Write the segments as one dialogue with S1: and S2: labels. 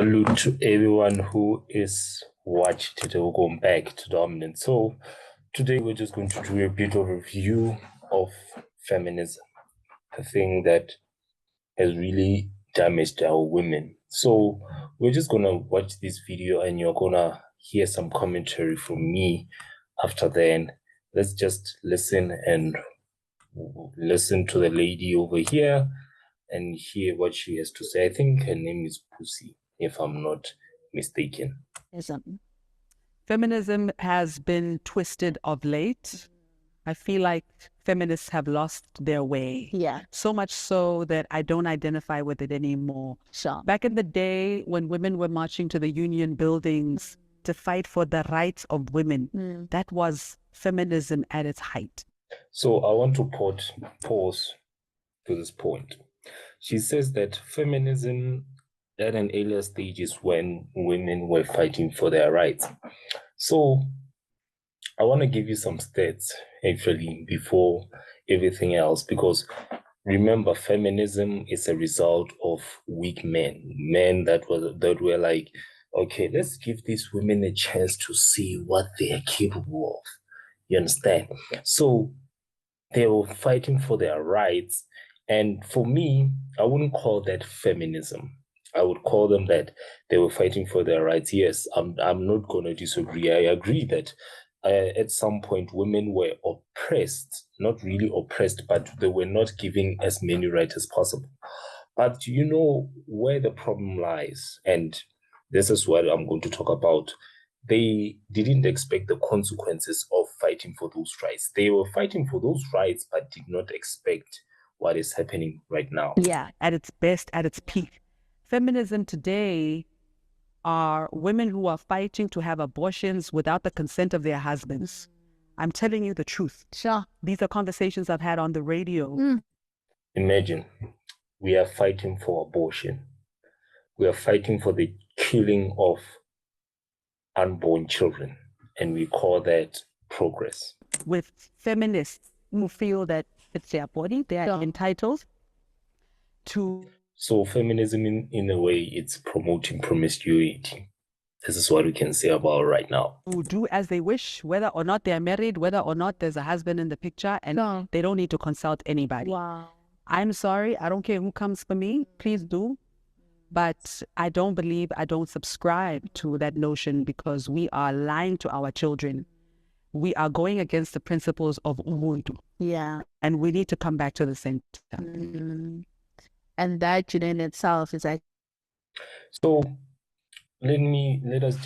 S1: Salute to everyone who is watched today. Welcome back to Dominant. So today we're just going to do a bit of a review of feminism, the thing that has really damaged our women. So we're just gonna watch this video and you're gonna hear some commentary from me after then. Let's just listen and listen to the lady over here and hear what she has to say. I think her name is Pussy, if I'm not mistaken.
S2: Feminism has been twisted of late. I feel like feminists have lost their way.
S3: Yeah.
S2: So much so that I don't identify with it anymore.
S3: Sure.
S2: Back in the day when women were marching to the union buildings to fight for the rights of women, that was feminism at its height.
S1: So I want to pause to this point. She says that feminism at an earlier stage is when women were fighting for their rights. So I want to give you some stats actually before everything else, because remember, feminism is a result of weak men that were like, okay, let's give these women a chance to see what they are capable of. You understand? So they were fighting for their rights. And for me, I wouldn't call that feminism. I would call them that they were fighting for their rights. Yes, I'm not going to disagree. I agree that at some point women were oppressed, not really oppressed, but they were not given as many rights as possible. But you know where the problem lies, and this is what I'm going to talk about. They didn't expect the consequences of fighting for those rights. They were fighting for those rights, but did not expect what is happening right now.
S2: Yeah, at its best, at its peak. Feminism today are women who are fighting to have abortions without the consent of their husbands. I'm telling you the truth.
S3: Sure.
S2: These are conversations I've had on the radio.
S1: Imagine we are fighting for abortion. We are fighting for the killing of unborn children, and we call that progress.
S2: With feminists who feel that it's their body, they are entitled to.
S1: So feminism, in a way, it's promoting promiscuity. This is what we can say about it right now.
S2: Do as they wish, whether or not they're married, whether or not there's a husband in the picture, and they don't need to consult anybody.
S3: Wow.
S2: I'm sorry, I don't care who comes for me, please do. But I don't subscribe to that notion, because we are lying to our children. We are going against the principles of Ubuntu.
S3: Yeah.
S2: And we need to come back to the center.
S3: And that in itself is like.
S1: So let us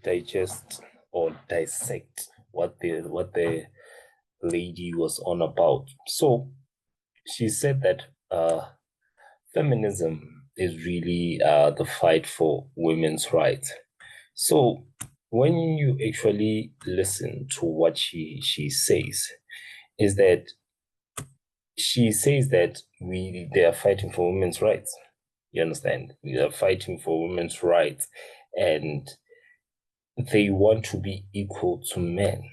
S1: digest or dissect what the lady was on about. So she said that feminism is really the fight for women's rights. So when you actually listen to what she says, is that she says that they are fighting for women's rights. You understand? We are fighting for women's rights, and they want to be equal to men.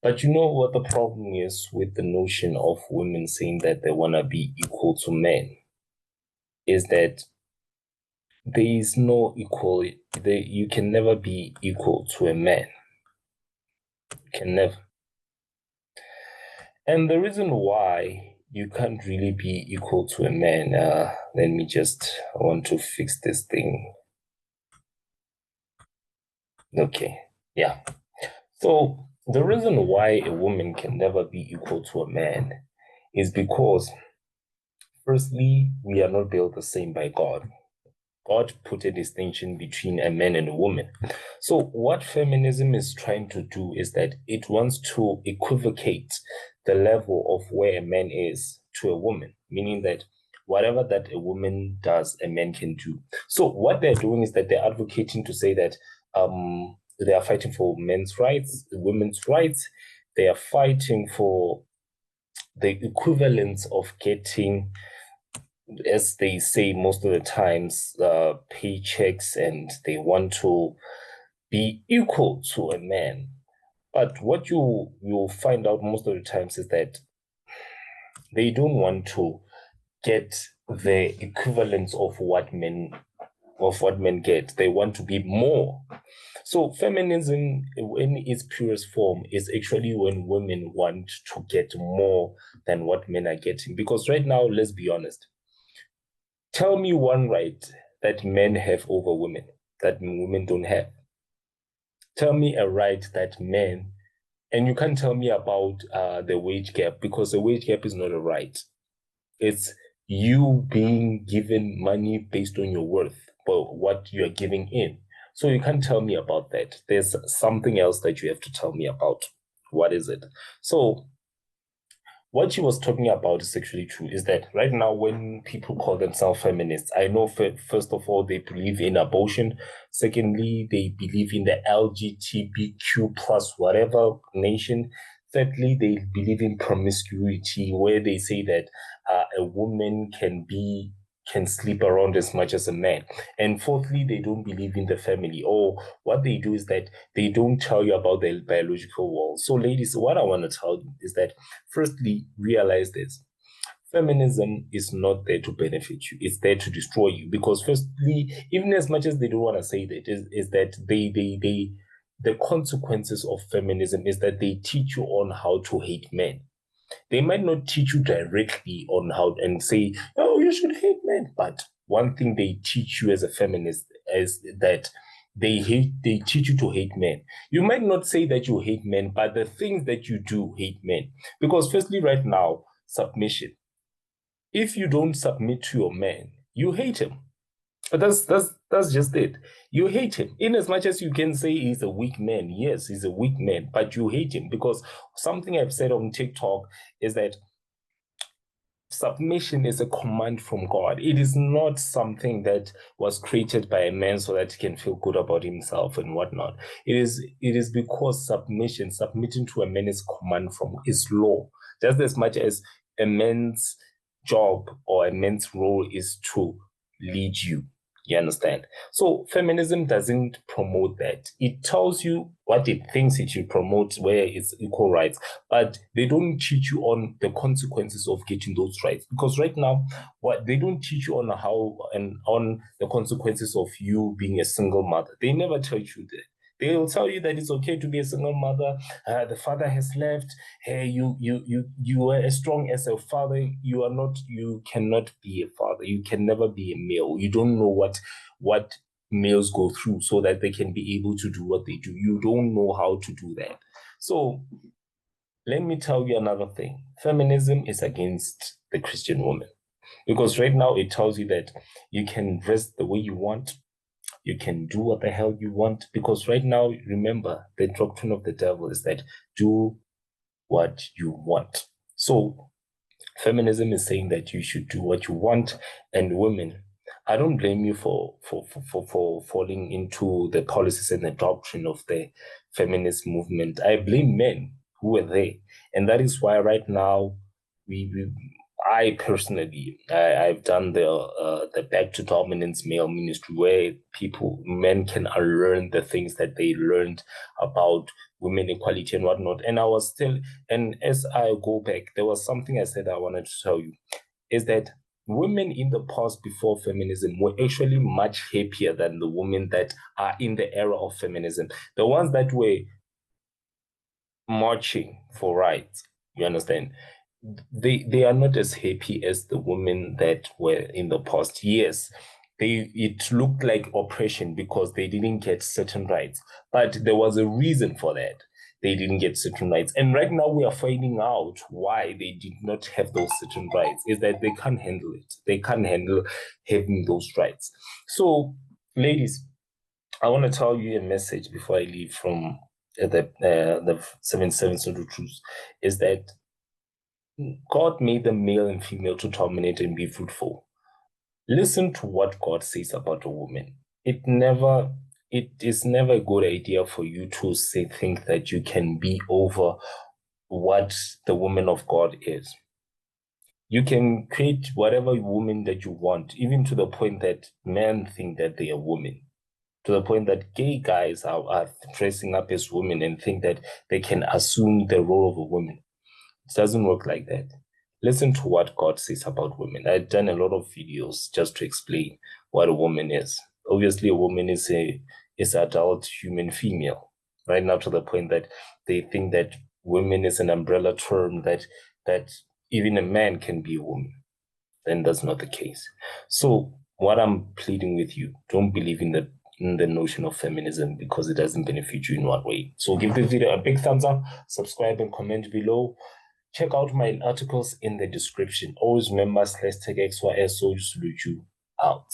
S1: But you know what the problem is with the notion of women saying that they want to be equal to men is that there is no equality. You can never be equal to a man. You can never. And the reason why you can't really be equal to a man, I want to fix this thing. Okay, yeah. So the reason why a woman can never be equal to a man is because, firstly, we are not built the same by God. God put a distinction between a man and a woman. So what feminism is trying to do is that it wants to equivocate the level of where a man is to a woman, meaning that whatever that a woman does, a man can do. So what they're doing is that they're advocating to say that they are fighting for men's rights, women's rights. They are fighting for the equivalence of getting, as they say most of the times, paychecks, and they want to be equal to a man. But what you'll find out most of the times is that they don't want to get the equivalence of what men of what men get. They want to be more. So feminism, in its purest form, is actually when women want to get more than what men are getting. Because right now, let's be honest, tell me one right that men have over women that women don't have. Tell me a right that men, and you can't tell me about the wage gap, because the wage gap is not a right. It's you being given money based on your worth, but what you're giving in. So you can't tell me about that. There's something else that you have to tell me about. What is it? So what she was talking about is actually true, is that right now when people call themselves feminists, I know first of all, they believe in abortion. Secondly, they believe in the LGBTQ plus whatever nation. Thirdly, they believe in promiscuity, where they say that a woman can sleep around as much as a man. And fourthly, they don't believe in the family. Or what they do is that they don't tell you about the biological wall. So, ladies, what I want to tell you is that firstly, realize this. Feminism is not there to benefit you. It's there to destroy you. Because firstly, even as much as they don't want to say that, is that the consequences of feminism is that they teach you on how to hate men. They might not teach you directly on how and say, oh, you should hate men. But one thing they teach you as a feminist is that they teach you to hate men. You might not say that you hate men, but the things that you do hate men. Because firstly, right now, submission. If you don't submit to your man, you hate him. But that's just it. You hate him. In as much as you can say he's a weak man, yes, he's a weak man, but you hate him because something I've said on TikTok is that submission is a command from God. It is not something that was created by a man so that he can feel good about himself and whatnot. It is because submitting to a man is command from is law. Just as much as a man's job or a man's role is to lead you. You understand? So feminism doesn't promote that. It tells you what it thinks it should promote, where it's equal rights, but they don't teach you on the consequences of getting those rights. Because right now, what they don't teach you on how and on the consequences of you being a single mother. They never tell you that. They'll tell you that it's okay to be a single mother. The father has left. Hey, you are as strong as a father. You are not. You cannot be a father. You can never be a male. You don't know what males go through so that they can be able to do what they do. You don't know how to do that. So let me tell you another thing. Feminism is against the Christian woman because right now it tells you that you can dress the way you want. You can do what the hell you want because right now, remember, the doctrine of the devil is that do what you want. So feminism is saying that you should do what you want, and women, I don't blame you for falling into the policies and the doctrine of the feminist movement. I blame men who were there, and that is why right now we I personally, I've done the back to dominance male ministry where men can unlearn the things that they learned about women equality and whatnot. And I was still, and as I go back, there was something I said I wanted to tell you is that women in the past before feminism were actually much happier than the women that are in the era of feminism. The ones that were marching for rights, you understand? They are not as happy as the women that were in the past. Yes, it looked like oppression because they didn't get certain rights, but there was a reason for that. They didn't get certain rights, and right now we are finding out why they did not have those certain rights. Is that they can't handle it? They can't handle having those rights. So, ladies, I want to tell you a message before I leave from the 7 of the truths. Is that God made the male and female to dominate and be fruitful. Listen to what God says about a woman. It is never a good idea for you to think that you can be over what the woman of God is. You can create whatever woman that you want, even to the point that men think that they are women. To the point that gay guys are dressing up as women and think that they can assume the role of a woman. It doesn't work like that. Listen to what God says about women. I've done a lot of videos just to explain what a woman is. Obviously, a woman is an adult human female, right now to the point that they think that women is an umbrella term that even a man can be a woman. Then that's not the case. So what I'm pleading with you, don't believe in the notion of feminism because it doesn't benefit you in one way. So give this video a big thumbs up, subscribe and comment below. Check out my articles in the description. Always remember /XYS so you salute you out.